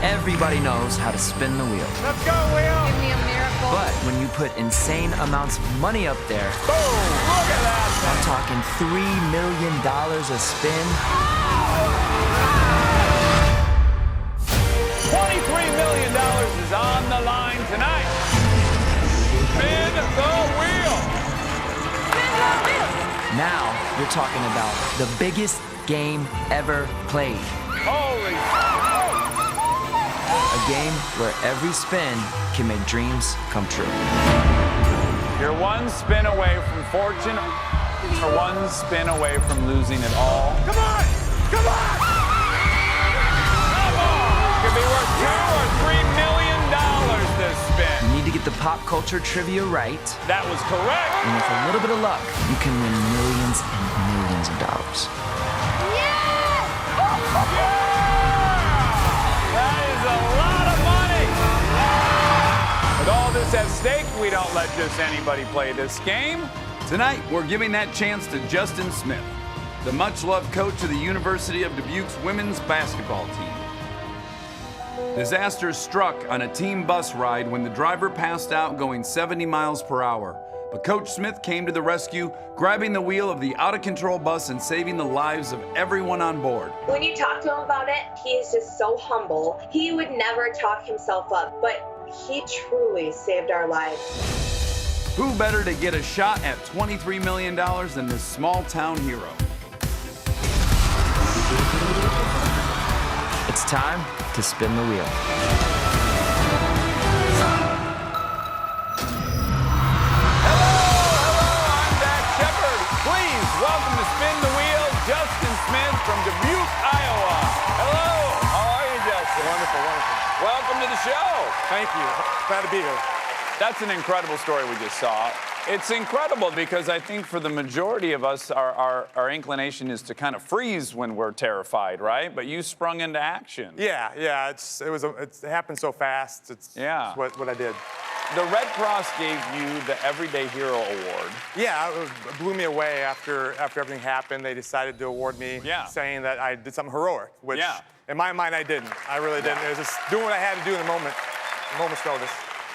Everybody knows how to spin the wheel. Let's go, wheel! Give me a miracle. But when you put insane amounts of money up there, Boom! Look at that! I'm talking $3 million a spin. $23 million is on the line tonight. Spin the wheel! Spin the wheel. Now you're talking about the biggest game ever played. Holy! A game where every spin can make dreams come true. You're one spin away from fortune, or one spin away from losing it all. Come on! Come on! Come on! Could be worth $2 or $3 million this spin. You need to get the pop culture trivia right. That was correct. And with a little bit of luck, you can win millions and millions of dollars. That is a lot of money. With all this at stake, we don't let just anybody play this game. Tonight, we're giving that chance to Justin Smith, the much-loved coach of the University of Dubuque's women's basketball team. Disaster struck on a team bus ride when the driver passed out going 70 miles per hour. But Coach Smith came to the rescue, grabbing the wheel of the out-of-control bus and saving the lives of everyone on board. When you talk to him about it, he is just so humble. He would never talk himself up, but he truly saved our lives. Who better to get a shot at $23 million than this small-town hero? It's time to spin the wheel. Welcome to Spin the Wheel, Justin Smith from Dubuque, Iowa. Hello, how are you, Justin? Wonderful, wonderful. Welcome to the show. Thank you. Glad to be here. That's an incredible story we just saw. It's incredible because I think for the majority of us, our inclination is to kind of freeze when we're terrified, right? But you sprung into action. Yeah. It happened so fast. It's what I did. The Red Cross gave you the Everyday Hero Award. Yeah, it blew me away after everything happened. They decided to award me, saying that I did something heroic, which in my mind I didn't. I really didn't. It was just doing what I had to do in the moment, a moment's notice.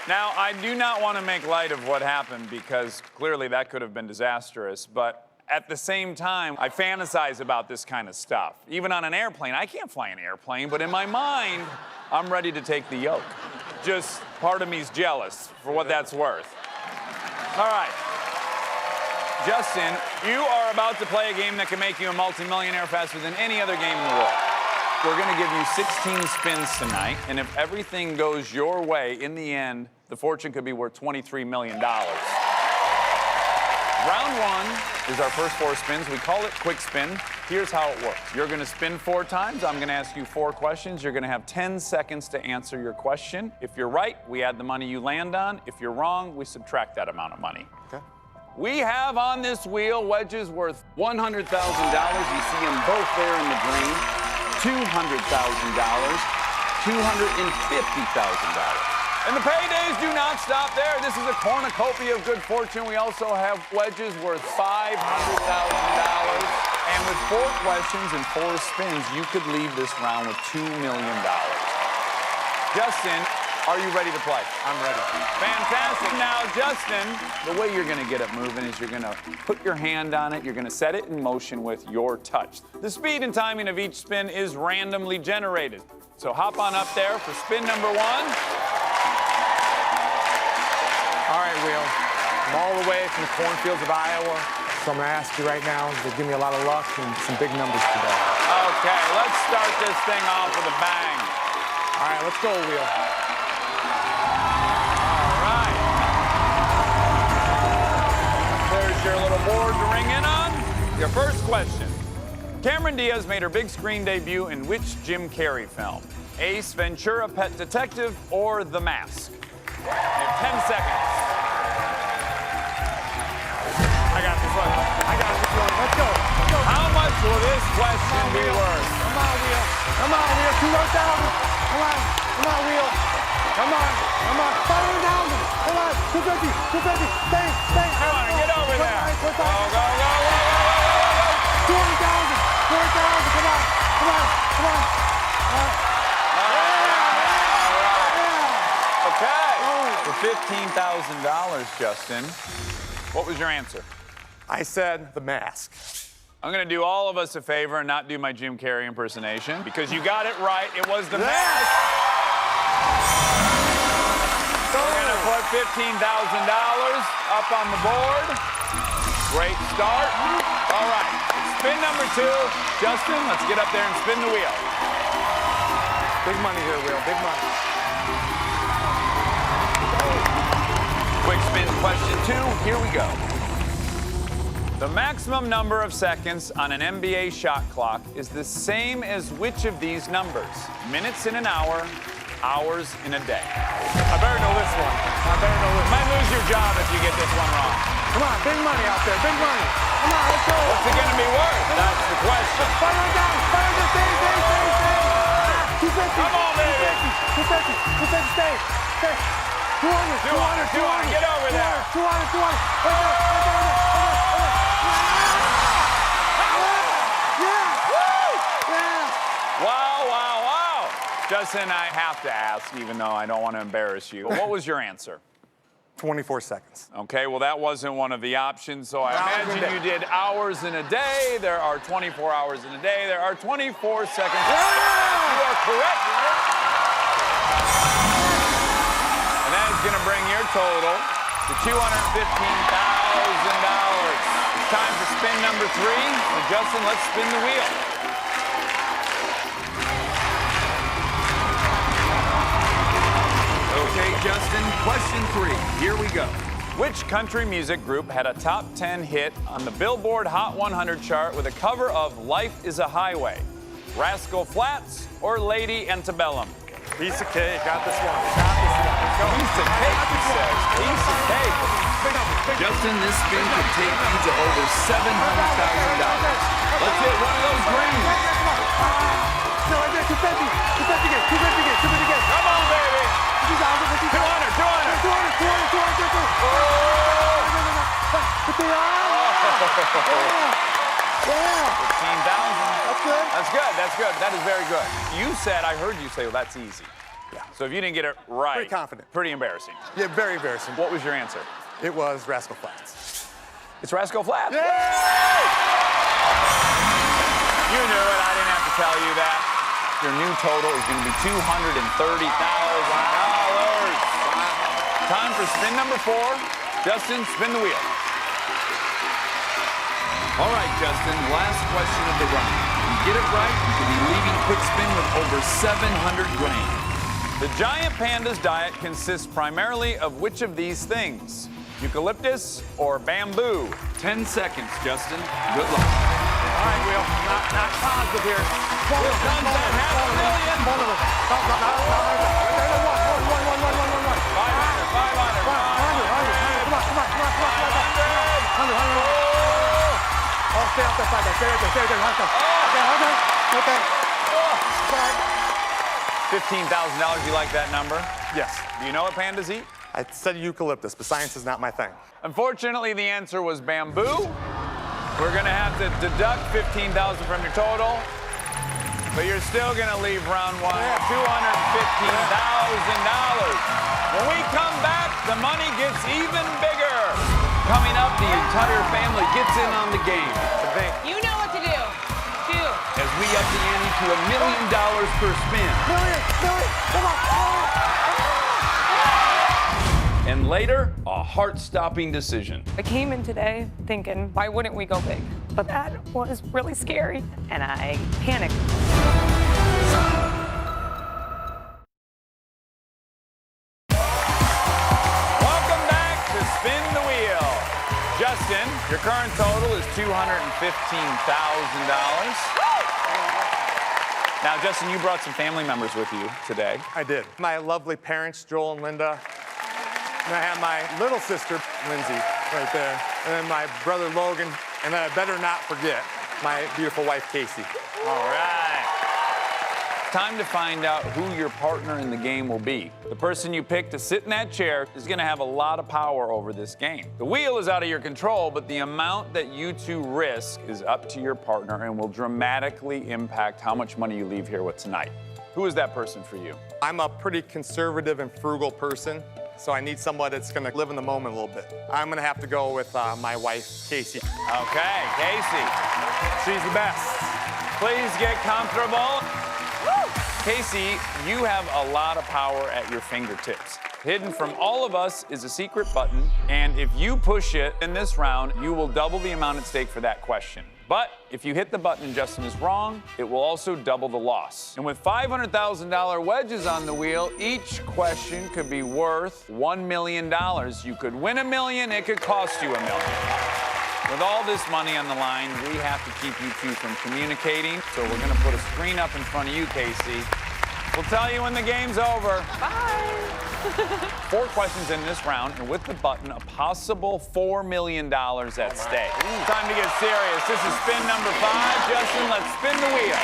Now, I do not want to make light of what happened because clearly that could have been disastrous, but at the same time, I fantasize about this kind of stuff. Even on an airplane, I can't fly an airplane, but in my mind, I'm ready to take the yoke. Just part of me's jealous, for what that's worth. All right. Justin, you are about to play a game that can make you a multimillionaire faster than any other game in the world. We're going to give you 16 spins tonight, and if everything goes your way, in the end, the fortune could be worth $23 million. Round one is our first 4 spins. We call it quick spin. Here's how it works. You're going to spin 4 times. I'm going to ask you 4 questions. You're going to have 10 seconds to answer your question. If you're right, we add the money you land on. If you're wrong, we subtract that amount of money. Okay. We have on this wheel wedges worth $100,000. You see them both there in the green. $200,000, $250,000. And the paydays do not stop there. This is a cornucopia of good fortune. We also have wedges worth $500,000. And with 4 questions and 4 spins, you could leave this round with $2 million. Justin, are you ready to play? I'm ready. Fantastic. Now, Justin, the way you're going to get it moving is you're going to put your hand on it. You're going to set it in motion with your touch. The speed and timing of each spin is randomly generated. So hop on up there for spin number 1. All right, Will. I'm all the way from the cornfields of Iowa, so I'm going to ask you right now to give me a lot of luck and some big numbers today. Okay, let's start this thing off with a bang. All right, let's go, Will. All right. There's your little board to ring in on. Your first question. Cameron Diaz made her big screen debut in which Jim Carrey film? Ace Ventura, Pet Detective, or The Mask? You have 10 seconds. I got this one. Let's go. How much will this question be worth? Come on, Will. Come on, Will. 200,000. Come on, Will. Come on. 500,000. Come on. 250. Stay. Come on, get over there. Go. 200,000. Come on. $15,000, Justin. What was your answer? I said the mask. I'm gonna do all of us a favor and not do my Jim Carrey impersonation because you got it right. It was the mask. We're gonna put $15,000 up on the board. Great start. All right, spin number 2. Justin, let's get up there and spin the wheel. Big money here, Will, big money. Quick spin question 2, here we go. The maximum number of seconds on an NBA shot clock is the same as which of these numbers? Minutes in an hour, hours in a day. I better know this one. I better know this You might lose your job if you get this one wrong. Come on, big money out there, big money. Come on, let's go. What's it gonna be worth? That's the question. Fire it down, stay. 250. Come on, baby. 250, stay. 200, get over there. 200. Wow. Justin, I have to ask, even though I don't want to embarrass you. What was your answer? 24 seconds. Okay, well, that wasn't one of the options, so I imagine you did hours in a day. There are 24 hours in a day. There are 24 seconds. You are correct. And that is going to bring your total to $215,000. It's time for spin number 3. So Justin, let's spin the wheel. Okay, Justin, question 3. Here we go. Which country music group had a top 10 hit on the Billboard Hot 100 chart with a cover of Life is a Highway? Rascal Flatts or Lady Antebellum? Piece of cake, got this one. Piece of cake, he says. Piece of cake. Justin, this spin could take you to over $700,000. Let's hit one of those greens. No, right there, 250 again. Come on, baby. 15,000. That's good. That is very good. You said, I heard you say, well, that's easy. Yeah. So if you didn't get it right. Pretty confident. Pretty embarrassing. Yeah, very embarrassing. What was your answer? It was Rascal Flatts. It's Rascal Flatts. Yeah! You knew it. I didn't have to tell you that. Your new total is going to be $230,000. Time for spin number 4. Justin, spin the wheel. All right, Justin, last question of the round. If you get it right, you could be leaving Quick Spin with over $700,000. The giant panda's diet consists primarily of which of these things? Eucalyptus or bamboo? 10 seconds, Justin. Good luck. All right, Will. Not positive here. Here comes that $500,000. 500. Oh, stay off that side there. Stay right there. Okay. $15,000. You like that number? Yes. Do you know what pandas eat? I said eucalyptus, but science is not my thing. Unfortunately, the answer was bamboo. We're gonna have to deduct $15,000 from your total, but you're still gonna leave round 1 with $215,000. When we come back, the money gets even bigger. Coming up, the entire family gets in on the game. You know what to do. As we up the ante to $1 million per spin. Come on. And later, a heart-stopping decision. I came in today thinking, why wouldn't we go big? But that was really scary, and I panicked. Welcome back to Spin the Wheel. Justin, your current total is $215,000. Now, Justin, you brought some family members with you today. I did. My lovely parents, Joel and Linda. And I have my little sister, Lindsay, right there. And then my brother, Logan. And then I better not forget my beautiful wife, Casey. All right. Time to find out who your partner in the game will be. The person you pick to sit in that chair is going to have a lot of power over this game. The wheel is out of your control, but the amount that you two risk is up to your partner and will dramatically impact how much money you leave here with tonight. Who is that person for you? I'm a pretty conservative and frugal person. so I need somebody that's gonna live in the moment a little bit. I'm gonna have to go with my wife, Casey. Okay, Casey. She's the best. Please get comfortable. Woo! Casey, you have a lot of power at your fingertips. Hidden from all of us is a secret button, and if you push it in this round, you will double the amount at stake for that question. But if you hit the button and Justin is wrong, it will also double the loss. And with $500,000 wedges on the wheel, each question could be worth $1 million. You could win $1 million, it could cost you $1 million. With all this money on the line, we have to keep you two from communicating, so we're gonna put a screen up in front of you, Casey. We'll tell you when the game's over. Bye. 4 questions in this round, and with the button, a possible $4 million at stake. Time to get serious. This is spin number 5. Justin, let's spin the wheel.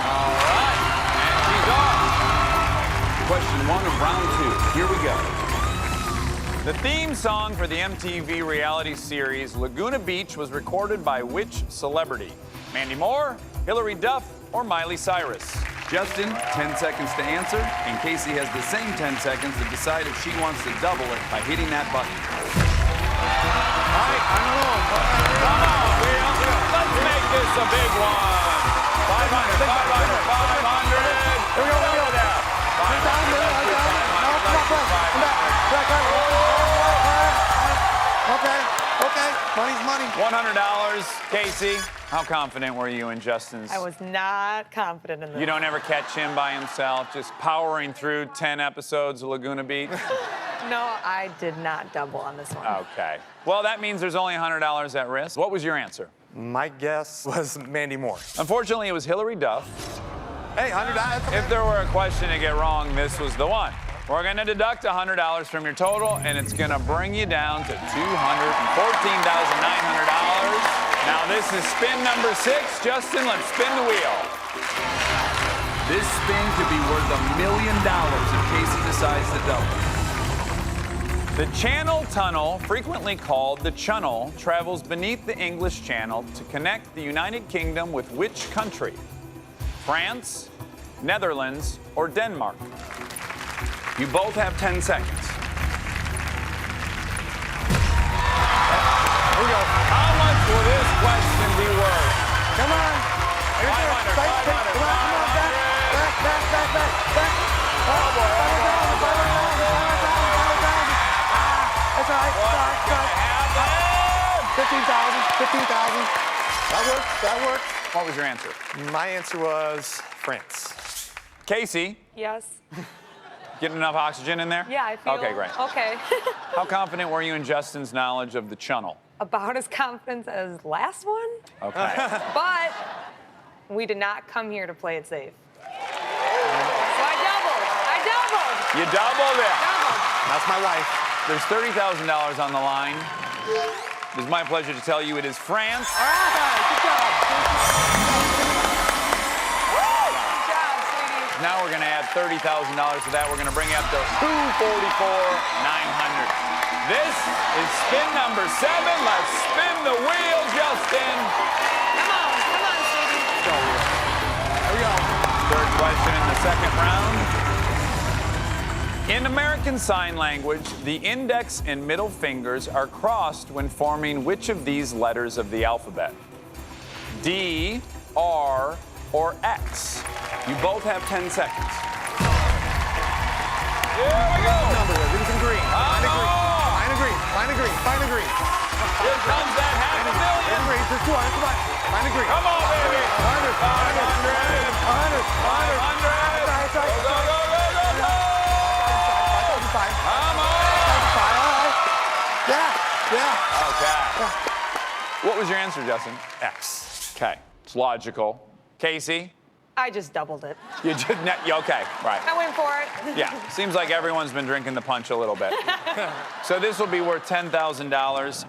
All right, and she's off. Question 1 of round 2. Here we go. The theme song for the MTV reality series Laguna Beach was recorded by which celebrity? Mandy Moore, Hillary Duff, or Miley Cyrus? Justin, 10 seconds to answer, and Casey has the same 10 seconds to decide if she wants to double it by hitting that button. All right, I don't know. Come on, Wheel. Let's make this a big one. 500, 500, 500. Here we go, here we go. Okay, money's money. $100. Casey, how confident were you in Justin's? I was not confident in this. You don't ever catch him by himself, just powering through 10 episodes of Laguna Beach? No, I did not double on this one. Okay. Well, that means there's only $100 at risk. What was your answer? My guess was Mandy Moore. Unfortunately, it was Hillary Duff. Hey, $100. Okay. If there were a question to get wrong, this was the one. We're gonna deduct $100 from your total, and it's gonna bring you down to $214,900. Now this is spin number 6. Justin, let's spin the wheel. This spin could be worth $1 million if Casey decides to double. The Channel Tunnel, frequently called the Chunnel, travels beneath the English Channel to connect the United Kingdom with which country? France, Netherlands, or Denmark? You both have 10 seconds. Here we go. How much will this question be worth? Come on. 500, 500, 500. Back. Oh, boy. That's all right. What's gonna happen? 15,000. That works. What was your answer? My answer was France. Casey, Yes. getting enough oxygen in there? Yeah, I feel. Okay, great. Okay. How confident were you in Justin's knowledge of the Chunnel? About as confident as last one, Okay. but we did not come here to play it safe. So I doubled. You doubled it. That's my wife. There's $30,000 on the line. It is my pleasure to tell you it is France. All right, good job. Good job, sweetie. Now we're going to add $30,000 to that. We're going to bring it up to $244,900. This is spin number 7. Let's spin the wheel, Justin. Come on, sweetie. There we go. Third question in the second round. In American Sign Language, the index and middle fingers are crossed when forming which of these letters of the alphabet? D, R, or X? You both have 10 seconds. Here we go. Number there. Give me some green. Find a green. Here comes that half a million. Green. There's 200. Come on. Find a green. Come on, baby. 100. 500. Go. Come on. Yeah. Okay. What was your answer, Justin? X. Okay. It's logical. Casey? I just doubled it. You did not. Okay, right. I went for it. Yeah. Seems like everyone's been drinking the punch a little bit. So this will be worth $10,000.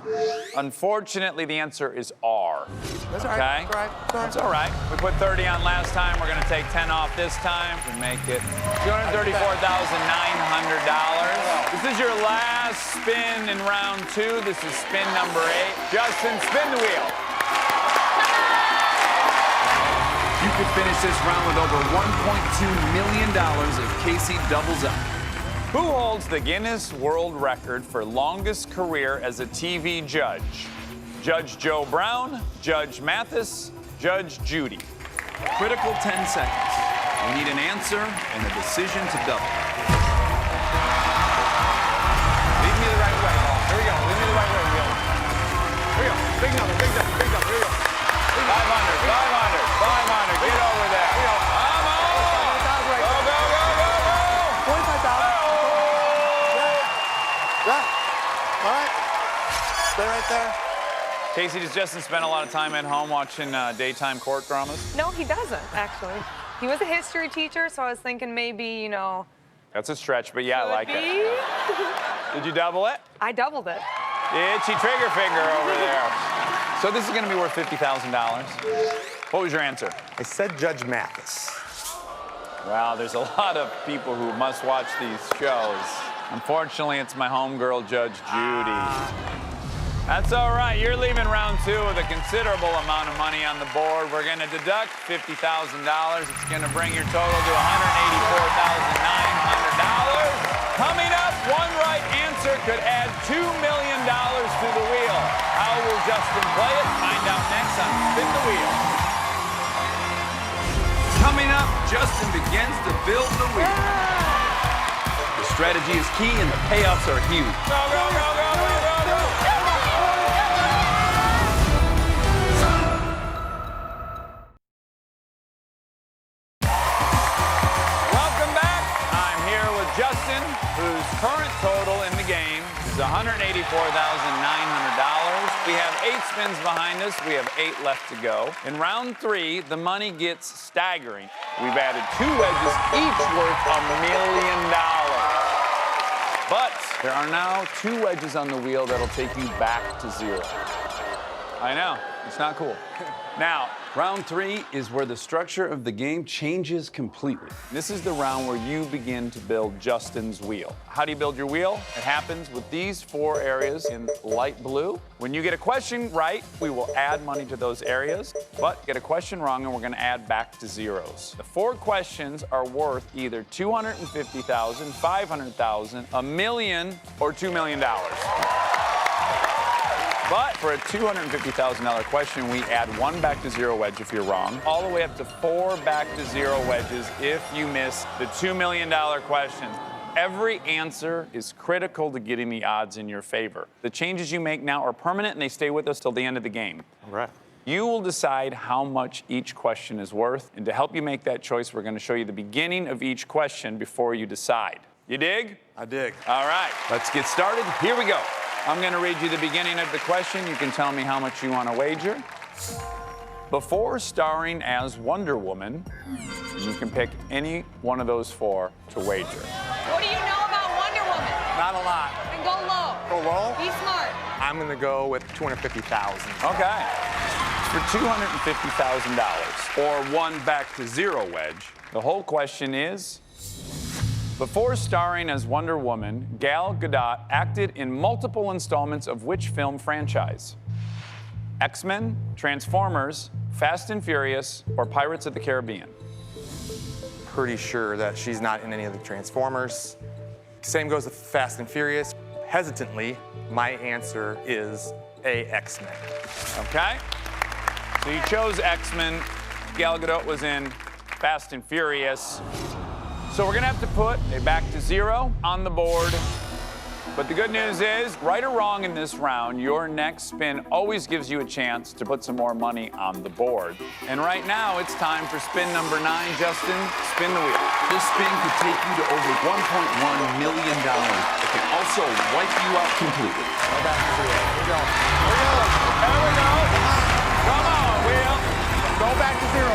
Unfortunately, the answer is R. That's all Okay? right. That's all right. We put 30 on last time. We're going to take 10 off this time to make it $234,900. This is your last spin in round 2. This is spin number 8. Justin, spin the wheel. You could finish this round with over $1.2 million if Casey doubles up. Who holds the Guinness World Record for longest career as a TV judge? Judge Joe Brown, Judge Mathis, Judge Judy. Critical 10 seconds. We need an answer and a decision to double. Lead me the right way. Here we go. Lead me the right way. Here we go. Big number, big number, big number. Here we go. 500, 500. Get over there. Here we go. Come on. Go, go, go, go, go. 25,000. Yeah. All right. Stay right there. Casey, does Justin spend a lot of time at home watching daytime court dramas? No, he doesn't, actually. He was a history teacher, so I was thinking maybe, you know. That's a stretch, but yeah, I like Could it. be. Did you double it? I doubled it. The itchy trigger finger over there. So this is going to be worth $50,000. What was your answer? I said Judge Mathis. Wow, there's a lot of people who must watch these shows. Unfortunately, it's my homegirl, Judge Judy. That's all right. You're leaving round two with a considerable amount of money on the board. We're going to deduct $50,000. It's going to bring your total to $184,900. Coming up, one right answer could add $2 million to the wheel. How will Justin play it? Find out next on Spin the Wheel. Coming up, Justin begins to build the wheel. The strategy is key and the payoffs are huge. Go, go, go, go, go, go, go. Welcome back. I'm here with Justin, whose current total in the game is $184,900. We have 8 spins behind us. We have 8 left to go. In round 3, the money gets staggering. We've added 2 wedges, each worth $1 million. But there are now 2 wedges on the wheel that'll take you back to 0. I know, it's not cool. Now, Round 3 is where the structure of the game changes completely. this is the round where you begin to build Justin's wheel. How do you build your wheel? It happens with these 4 areas in light blue. When you get a question right, we will add money to those areas, but get a question wrong and we're gonna add back to zeros. The 4 questions are worth either $250,000, $500,000, $1 million, or $2 million. But for a $250,000 question, we add 1 back to 0 wedge if you're wrong, all the way up to 4 back to 0 wedges if you miss the $2 million question. Every answer is critical to getting the odds in your favor. The changes you make now are permanent and they stay with us till the end of the game. All right. You will decide how much each question is worth, and to help you make that choice, we're going to show you the beginning of each question before you decide. You dig? I dig. All right. Let's get started. Here we go. I'm going to read you the beginning of the question. You can tell me how much you want to wager. Before starring as Wonder Woman, you can pick any one of those 4 to wager. What do you know about Wonder Woman? Not a lot. And go low. Go low? Be smart. I'm going to go with $250,000. Okay. For $250,000. Or 1 back to 0 wedge. The whole question is, before starring as Wonder Woman, Gal Gadot acted in multiple installments of which film franchise? X-Men, Transformers, Fast and Furious, or Pirates of the Caribbean? Pretty sure that she's not in any of the Transformers. Same goes with Fast and Furious. Hesitantly, my answer is X-Men. Okay. So you chose X-Men. Gal Gadot was in Fast and Furious. So we're gonna have to put a back to 0 on the board. But the good news is, right or wrong in this round, your next spin always gives you a chance to put some more money on the board. And right now, it's time for spin number 9. Justin, spin the wheel. This spin could take you to over $1.1 million. It can also wipe you out completely. Go back to 0. Here we go. There we go. Come on, wheel. Go back to 0.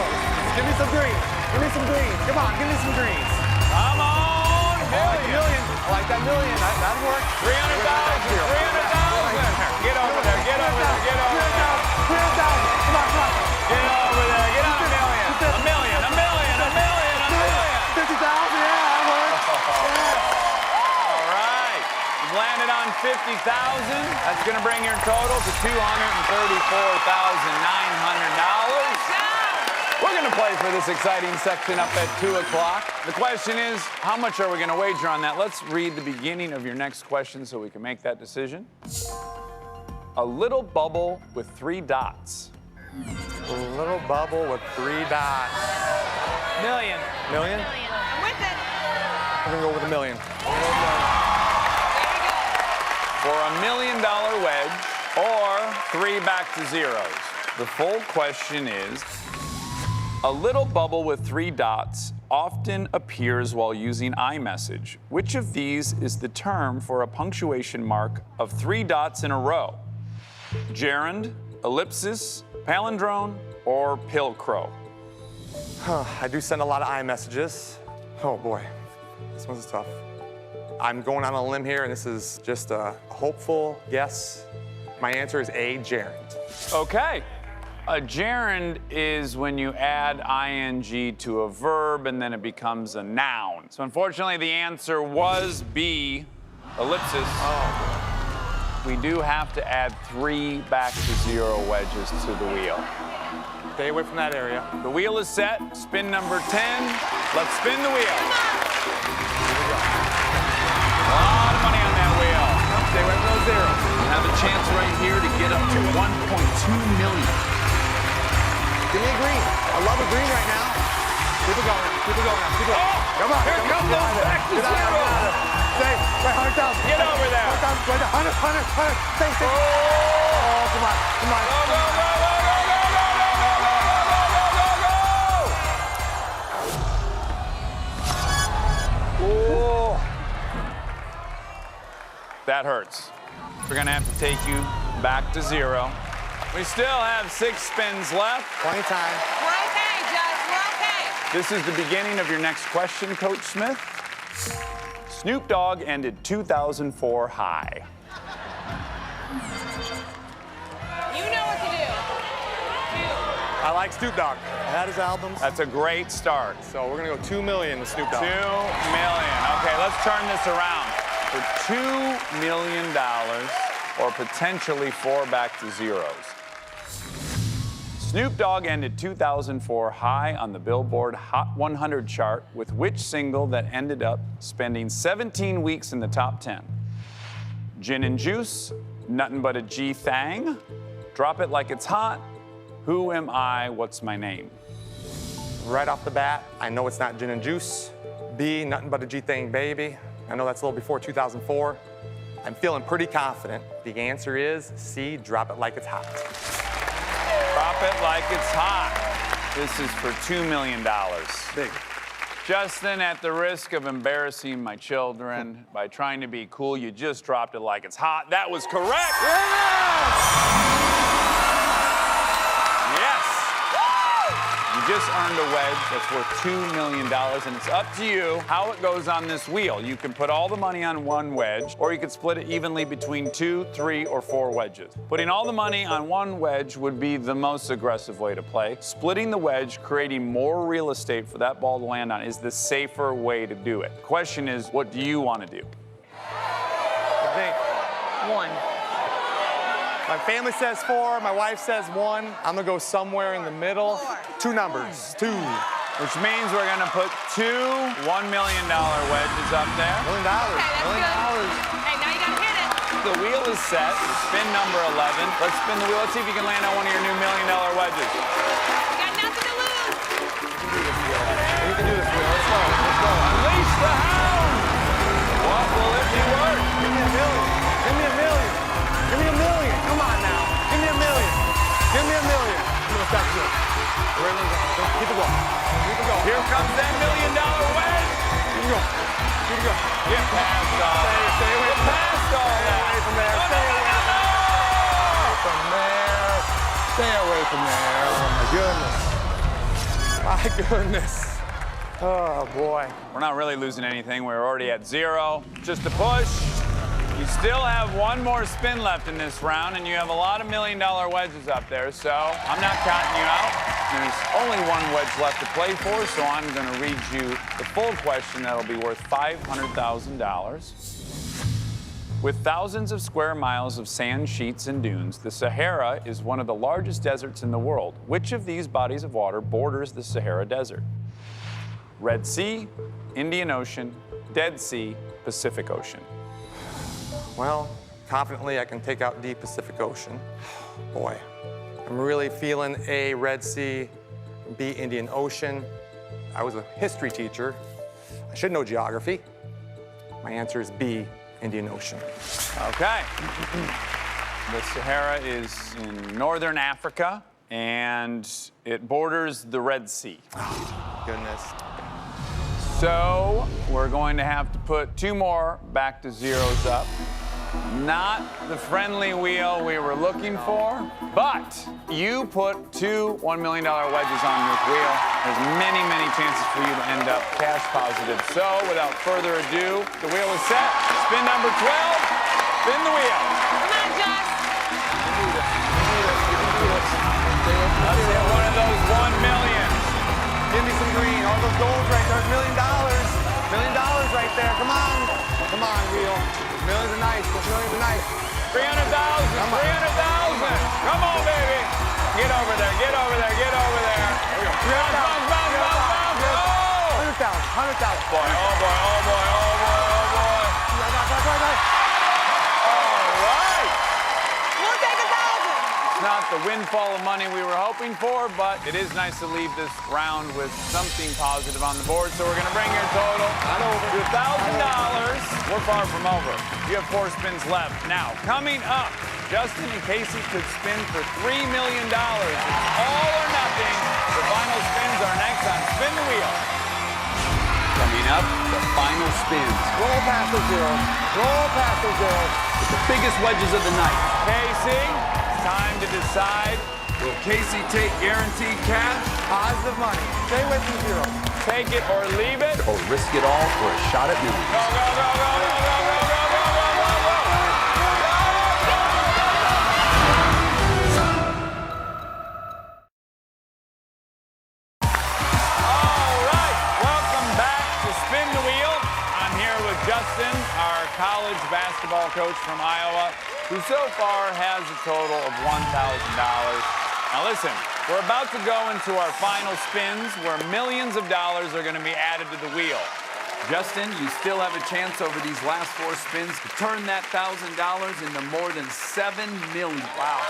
Give me some green. Give me some green. Come on, give me some greens. Come on, Million. I like that million. That'd work. 300,000. 300,000. Get over there. Get over there. Get over there. 300,000. Come on, come on. Get over there. Get on a million. A million. A million. A million. A million. 50,000. Yeah, that works. All right. You've landed on 50,000. That's going to bring your total to $234,900. We're going to play for this exciting section up at 2 o'clock. The question is, how much are we going to wager on that? Let's read the beginning of your next question so we can make that decision. A little bubble with 3 dots. A little bubble with 3 dots. Million. Million? I'm with it. We're gonna go with $1 million. For $1 million wedge or 3 back to zeros. The full question is, a little bubble with 3 dots often appears while using iMessage. Which of these is the term for a punctuation mark of 3 dots in a row? Gerund, ellipsis, palindrome, or pilcrow? I do send a lot of iMessages. Oh boy, this one's tough. I'm going on a limb here, and this is just a hopeful guess. My answer is A, gerund. Okay. A gerund is when you add ing to a verb and then it becomes a noun. So unfortunately, the answer was B, ellipsis. Oh. We do have to add 3 back to zero wedges to the wheel. Stay away from that area. The wheel is set. Spin number 10. Let's spin the wheel. Here we go. A lot of money on that wheel. Stay away from those zeros. You have a chance right here to get up to 1.2 million. Give me a green. I love a green right now. Keep it going. Keep it going now. Keep it going. Come on. Here comes those back to zero. Stay. Right, 100,000. Get over there. 100,000. Right there. 100. Stay. Oh, Oh, come on. Come on. go, go, go, go, go, go, go, go, go, go, go, go. Oh. That hurts. We're gonna have to take you back to zero. We still have 6 spins left. Plenty of time. We're okay, Judge. We're okay. This is the beginning of your next question, Coach Smith. Snoop Dogg ended 2004 high. You know what to do. I like Snoop Dogg. I had his albums. That's a great start. So we're gonna go 2 million with Snoop Dogg. 2 million. Okay, let's turn this around. For $2 million or potentially 4 back to zeros. Snoop Dogg ended 2004 high on the Billboard Hot 100 chart with which single that ended up spending 17 weeks in the top 10? Gin and Juice, Nothing But a G Thang, Drop It Like It's Hot, Who Am I, What's My Name? Right off the bat, I know it's not Gin and Juice. B, Nothing But a G Thing Baby. I know that's a little before 2004. I'm feeling pretty confident. The answer is C, Drop It Like It's Hot. Drop It Like It's Hot. This is for $2 million. Big. Justin, at the risk of embarrassing my children by trying to be cool, you just dropped it like it's hot. That was correct. Yes. You just earned a wedge that's worth $2 million, and it's up to you how it goes on this wheel. You can put all the money on one wedge, or you could split it evenly between 2, 3, or 4 wedges. Putting all the money on one wedge would be the most aggressive way to play. Splitting the wedge, creating more real estate for that ball to land on, is the safer way to do it. Question is, what do you want to do? I think 1. my family says 4, my wife says 1. I'm gonna go somewhere in the middle. 2 numbers, 2. Which means we're gonna put 2 $1 million wedges up there. $1 million. Okay, that's $1 million. good. Hey, now you gotta hit it. The wheel is set. Spin number 11. Let's spin the wheel. Let's see if you can land on one of your new $1 million wedges. You got nothing to lose. You can do this, Will. Let's go. Let's go. Unleash the hound! What will it be worth? Give me $1 million. Give me $1 million. Give me $1 million. Come on now. Give me $1 million. Give me $1 million. I'm gonna stop you. Keep it going. Keep it going. Here comes that $1 million wedge. Keep it going. Keep it going. Get past all that. Stay away Get from there. past all Stay that. away from there. No, Stay no, away no, no, no. from there. Stay away from there. Oh my goodness. My goodness. Oh boy. We're not really losing anything. We're already at 0. Just a push. You still have one more spin left in this round, and you have a lot of $1 million wedges up there, so I'm not counting you out. There's only one wedge left to play for, so I'm going to read you the full question that'll be worth $500,000. With thousands of square miles of sand sheets and dunes, the Sahara is one of the largest deserts in the world. Which of these bodies of water borders the Sahara Desert? Red Sea, Indian Ocean, Dead Sea, Pacific Ocean. Well, confidently I can take out the Pacific Ocean. Boy, I'm really feeling A, Red Sea, B, Indian Ocean. I was a history teacher. I should know geography. My answer is B, Indian Ocean. Okay. The Sahara is in northern Africa, and it borders the Red Sea. Goodness. So we're going to have to put 2 more back to zeros up. Not the friendly wheel we were looking for, but you put 2 $1 million wedges on this wheel. There's many, many chances for you to end up cash positive. So without further ado, the wheel is set. Spin number 12. Spin the wheel. Come on, Josh. Let's hit one of those 1 million. Give me some green. All those golds right there. $1 million. $1 million right there. Come on. Come on, wheel. Millions are nice. Those millions are nice. 300,000. 300,000. Come on, baby. Get over there. Get over there. Get over there. There we go. Bounce, bounce, bounce, bounce, bounce. 100,000. 100,000. Boy, oh boy, oh boy, oh boy, oh boy. All right. We'll take 1,000. It's not the windfall of money we were hoping for, but it is nice to leave this round with something positive on the board. So we're going to bring your total to $1,000. We're far from over. You have 4 spins left. Now, coming up, Justin and Casey could spin for $3 million. It's all or nothing. The final spins are next on Spin the Wheel. Coming up, the final spins. Roll past the zeros. Roll past the zeros. With the biggest wedges of the night. Casey, it's time to decide. Will Casey take guaranteed cash? Positive money. Stay with the zeros. Take it or leave it. Or risk it all for a shot at millions? Go, go, go, go, go, go, go, go, go, go, go, go. All right, welcome back to Spin the Wheel. I'm here with Justin, our college basketball coach from Iowa, who so far has a total of $1,000. Now listen, we're about to go into our final spins where millions of dollars are going to be added to the wheel. Justin, you still have a chance over these last 4 spins to turn that $1,000 into more than $7 million. Wow.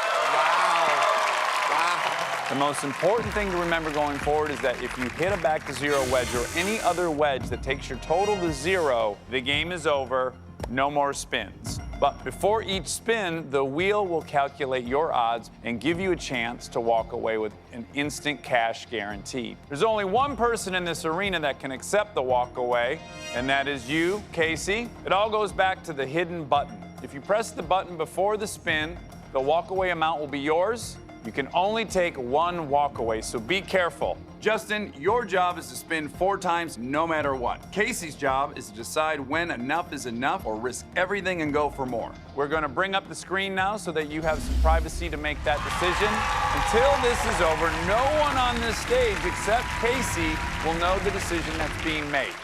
The most important thing to remember going forward is that if you hit a back to zero wedge or any other wedge that takes your total to 0, the game is over, no more spins. But before each spin, the wheel will calculate your odds and give you a chance to walk away with an instant cash guarantee. There's only one person in this arena that can accept the walk away, and that is you, Casey. It all goes back to the hidden button. If you press the button before the spin, the walk away amount will be yours. You can only take 1 walk away, so be careful. Justin, your job is to spin 4 times no matter what. Casey's job is to decide when enough is enough or risk everything and go for more. We're going to bring up the screen now so that you have some privacy to make that decision. Until this is over, no one on this stage except Casey will know the decision that's being made.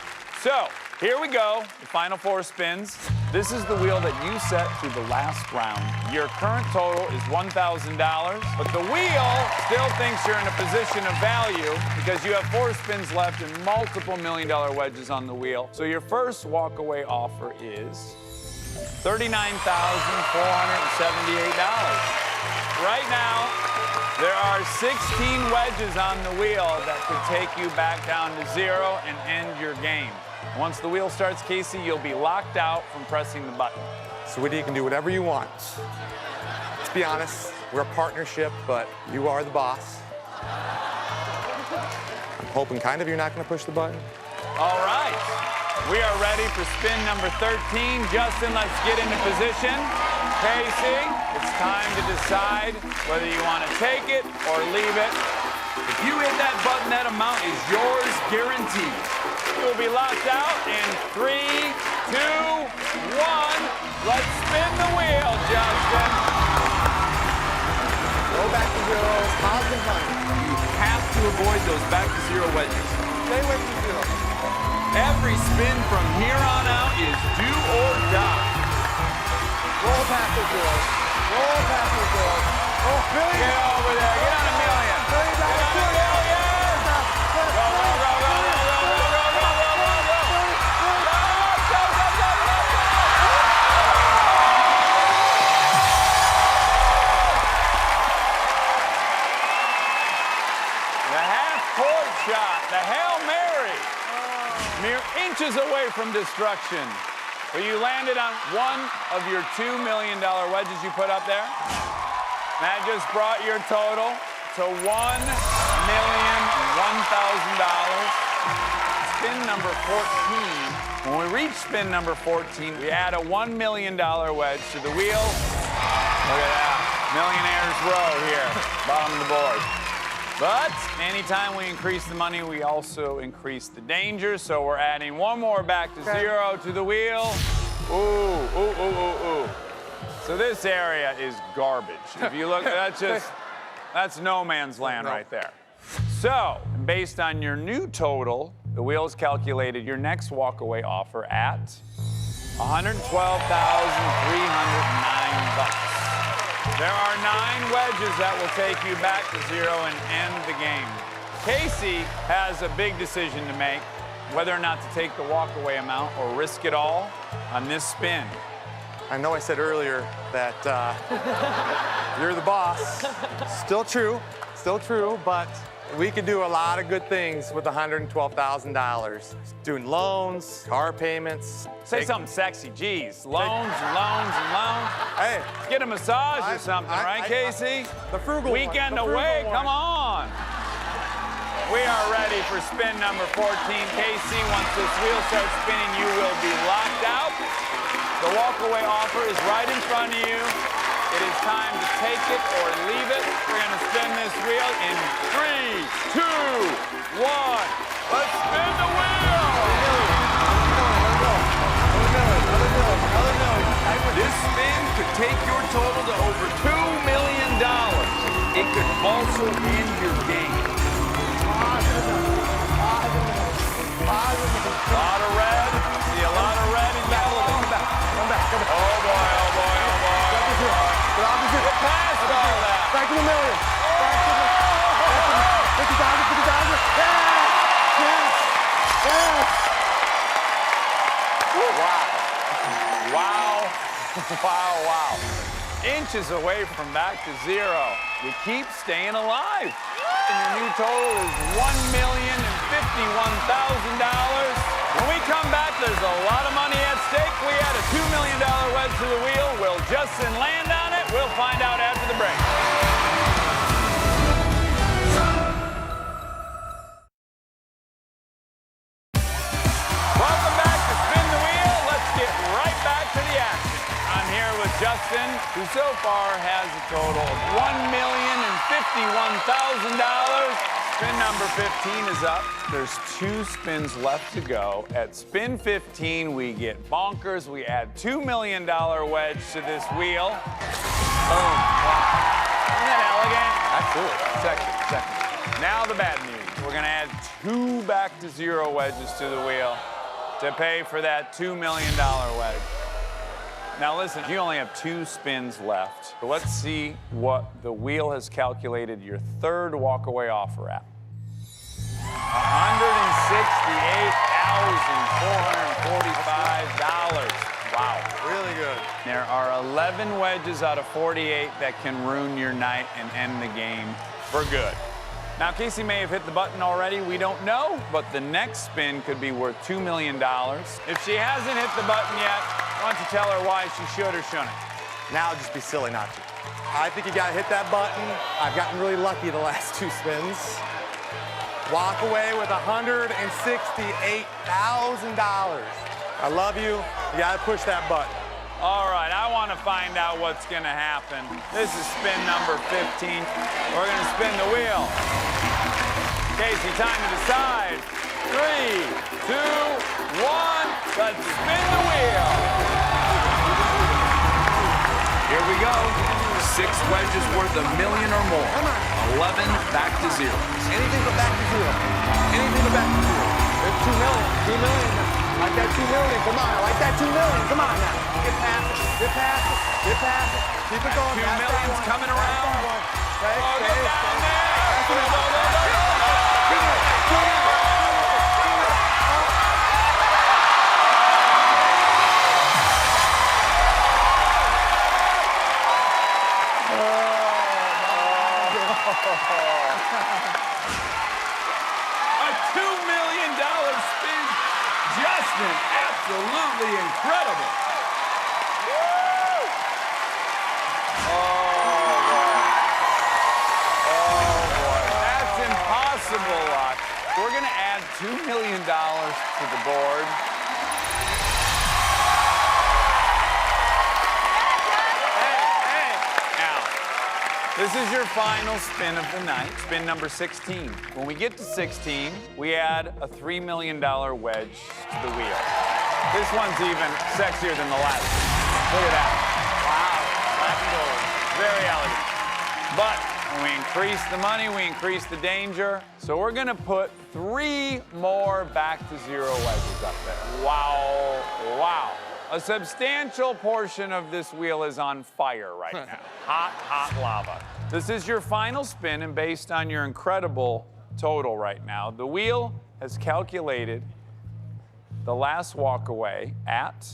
So, here we go, the final 4 spins. This is the wheel that you set through the last round. Your current total is $1,000, but the wheel still thinks you're in a position of value because you have 4 spins left and multiple $1 million wedges on the wheel. So your first walkaway offer is $39,478. Right now, there are 16 wedges on the wheel that could take you back down to 0 and end your game. Once the wheel starts, Casey, you'll be locked out from pressing the button. Sweetie, you can do whatever you want. Let's be honest, we're a partnership, but you are the boss. I'm hoping kind of you're not going to push the button. All right. We are ready for spin number 13. Justin, let's get into position. Casey, it's time to decide whether you want to take it or leave it. If you hit that button, that amount is yours guaranteed. You'll be locked out in 3, 2, 1. Let's spin the wheel, Justin. Go back to zeros, positive money. You have to avoid those back to 0 wedges. Stay away from zero. Every spin from here on out is do or die. Roll past those doors. Roll past those doors. Oh, million. Get over there. Get on a million. $1 million. Get on a million. Go, go, go, go, go, go, go, go, go, go, go, go, go, go, go. The half-court shot, the Hail Mary. Mere inches away from destruction. But you landed on one of your $2 million wedges you put up there. That just brought your total to $1,001,000. Spin number 14. When we reach spin number 14, we add a $1 million wedge to the wheel. Look at that. Millionaires row here, bottom of the board. But anytime we increase the money, we also increase the danger. So we're adding one more back to zero to the wheel. Ooh, ooh, ooh, ooh, ooh. So this area is garbage. If you look, that's no man's land right there. So, based on your new total, the wheel's calculated your next walkaway offer at $112,309. There are 9 wedges that will take you back to zero and end the game. Casey has a big decision to make, whether or not to take the walkaway amount or risk it all on this spin. I know I said earlier that you're the boss. Still true, but we could do a lot of good things with $112,000. Doing loans, car payments. Say something sexy, geez. Loans and loans and loans. Hey. Get a massage or something, right, Casey? The frugal Weekend one. away, come on. We are ready for spin number 14. Casey, once this wheel starts spinning, you will be locked out. The walkaway offer is right in front of you. It is time to take it or leave it. We're going to spin this wheel in 3, 2, 1. Let's spin the wheel. This spin could take your total to over $2 million. It could also end your game. A lot of red. See a lot of red and yellow. Come back. Oh boy, oh boy, oh boy. We're past all that. Back to the million. Back to the 50,000. Yes. Wow. Inches away from back to zero. You keep staying alive. And your new total is $1,051,000. When we come back, there's a lot of money at stake. We add a $2 million wedge to the wheel. Will Justin land on it? We'll find out after the break. Welcome back to Spin the Wheel. Let's get right back to the action. I'm here with Justin, who so far has a total of $1,051,000. Spin number 15 is up. There's 2 spins left to go. At spin 15, we get bonkers. We add $2 million wedge to this wheel. Boom. Wow. Isn't that elegant? Absolutely. Second. Now the bad news. We're going to add 2 back to zero wedges to the wheel to pay for that $2 million wedge. Now listen, you only have 2 spins left. So let's see what the wheel has calculated your third walkaway offer at. $168,445. Wow. Really good. There are 11 wedges out of 48 that can ruin your night and end the game for good. Now, Casey may have hit the button already. We don't know, but the next spin could be worth $2 million. If she hasn't hit the button yet, why don't you tell her why she should or shouldn't? Now it'd just be silly not to. I think you gotta hit that button. I've gotten really lucky the last 2 spins. Walk away with $168,000. I love you. You gotta push that button. All right, I want to find out what's going to happen. This is spin number 15. We're going to spin the wheel. Casey, time to decide. 3, 2, 1. Let's spin the wheel. Here we go. 6 wedges worth $1 million or more. 11 back to zero. Anything but back to zero. Anything but back to zero. There's $2 million. $2 million. I like that $2 million. Come on. I like that $2 million. Come on now. Get past it. Get past it. Get past it. Keep it going. 2 million's coming around. Okay, Oh, stay, get down stay. there. A $2 million spin. Justin, absolutely incredible. That's impossible, Lot. We're going to add $2 million to the board. Now, this is your final spin of the night, spin number 16. When we get to 16, we add a $3 million wedge to the wheel. This one's even sexier than the last one. Look at that. Wow, black and gold. Very elegant. But when we increase the money, we increase the danger. So we're gonna put 3 more back to zero wedges up there. Wow, wow. A substantial portion of this wheel is on fire right now. Hot, hot lava. This is your final spin, and based on your incredible total right now, the wheel has calculated the last walk away at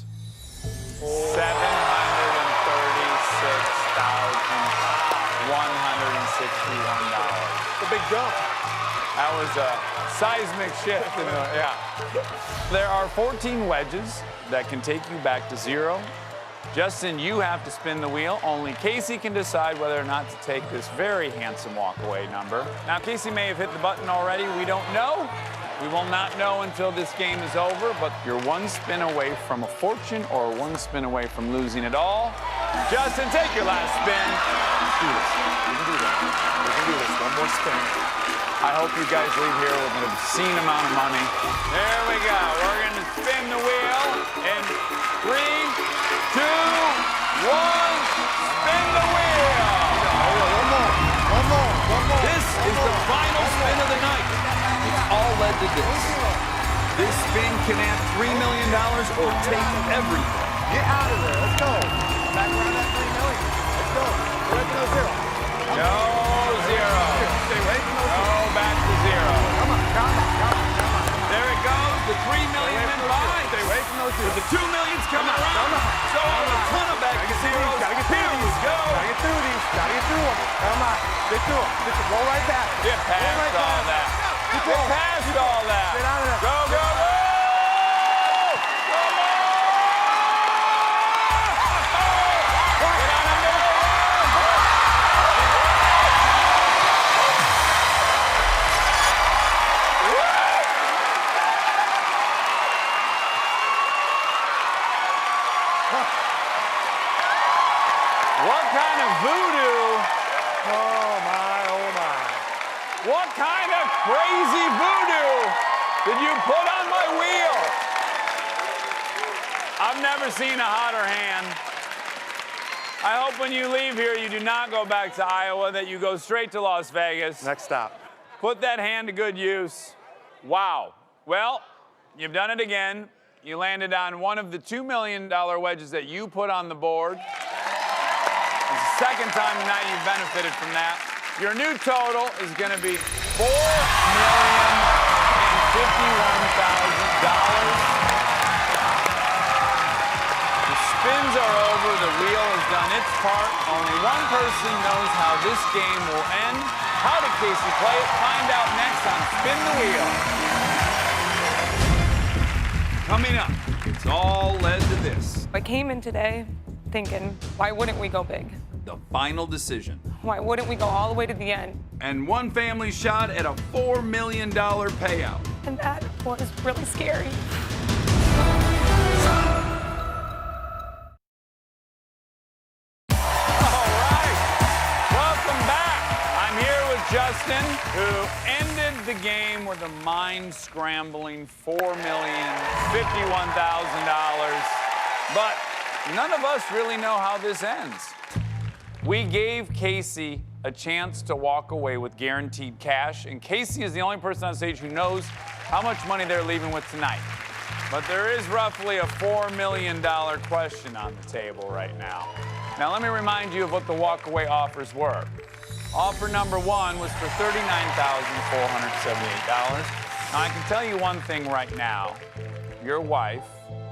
$736,161. The big jump. That was a seismic shift in the, yeah. There are 14 wedges that can take you back to zero. Justin, you have to spin the wheel. Only Casey can decide whether or not to take this very handsome walkaway number. Now, Casey may have hit the button already. We don't know. We will not know until this game is over, but you're one spin away from a fortune or one spin away from losing it all. Justin, take your last spin. Let's do this. We can do that. We can do this. One more spin. I hope you guys leave here with an obscene amount of money. There we go. We're going to spin the wheel in 3, 2, 1. Spin the wheel. One more. This is the final spin of the night. It's all led to this. This spin can add $3 million or take everything. Get out of there. Let's go. Back around that 3 million. Let's go. We're at no zero. No zero. Stay away from those. Go back to zero. Come on. There it goes. The 3 million in buys. Stay away from those zeros. The 2 million's coming around. So a ton of back to zeros. Gotta get through Here we these. go. Gotta get through these. Gotta get through them. Come on. Get through them. Just roll right back. Get past all that. Get past all that. Get out of there. Go, go, go! Come on! Get on a middle What kind of voodoo? Oh, my. What kind of crazy voodoo did you put on my wheel? I've never seen a hotter hand. I hope when you leave here, you do not go back to Iowa, that you go straight to Las Vegas. Next stop. Put that hand to good use. Wow. Well, you've done it again. You landed on one of the $2 million wedges that you put on the board. It's the second time tonight you've benefited from that. Your new total is going to be $4,051,000. The spins are over. The wheel has done its part. Only one person knows how this game will end. How did Casey play it? Find out next on Spin the Wheel. Coming up, it's all led to this. I came in today thinking, why wouldn't we go big? The final decision. Why wouldn't we go all the way to the end? And one family shot at a $4 million payout. And that was really scary. Justin, who ended the game with a mind-scrambling $4,051,000. But none of us really know how this ends. We gave Casey a chance to walk away with guaranteed cash, and Casey is the only person on stage who knows how much money they're leaving with tonight. But there is roughly a $4 million question on the table right now. Now, let me remind you of what the walkaway offers were. Offer number one was for $39,478. Now, I can tell you one thing right now. Your wife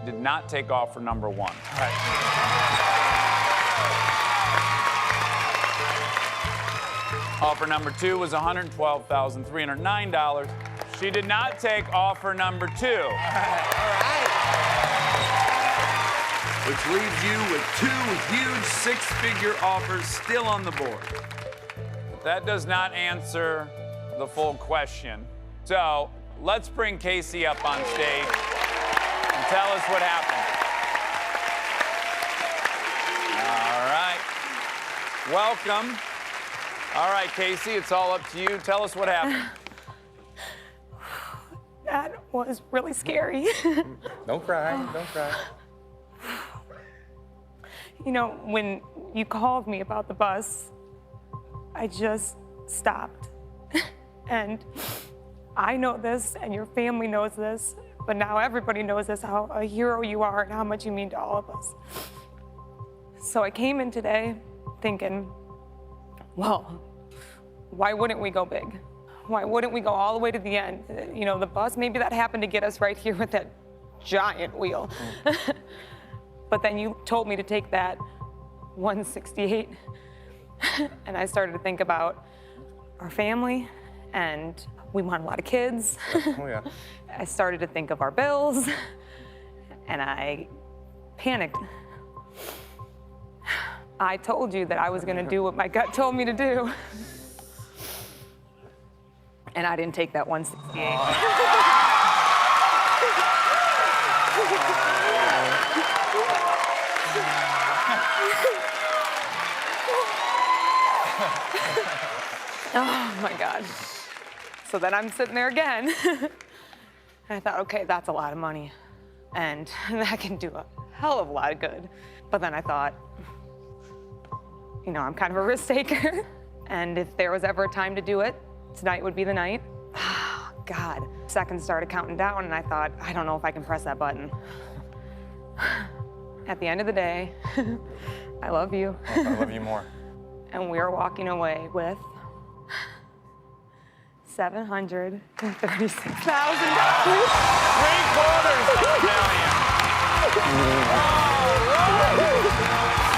did not take offer number one. Right. Offer number two was $112,309. She did not take offer number two. All right. Which leaves you with two huge six-figure offers still on the board. That does not answer the full question. So let's bring Casey up on stage and tell us what happened. All right. Welcome. All right, Casey, it's all up to you. Tell us what happened. That was really scary. Don't cry, don't cry. You know, when you called me about the bus, I just stopped. And I know this, and your family knows this, but now everybody knows this, how a hero you are and how much you mean to all of us. So I came in today thinking, well, why wouldn't we go big? Why wouldn't we go all the way to the end? You know, the bus, maybe that happened to get us right here with that giant wheel. But then you told me to take that 168, and I started to think about our family, and we want a lot of kids. Oh, yeah. I started to think of our bills, and I panicked. I told you that I was gonna do what my gut told me to do. And I didn't take that 168. Oh my God. So then I'm sitting there again. And I thought, okay, that's a lot of money. And that can do a hell of a lot of good. But then I thought, you know, I'm kind of a risk taker. And if there was ever a time to do it, tonight would be the night. Oh, God. Seconds started counting down, and I thought, I don't know if I can press that button. At the end of the day, I love you. I love you more. And we are walking away with $736,000. $736,000. $736,000.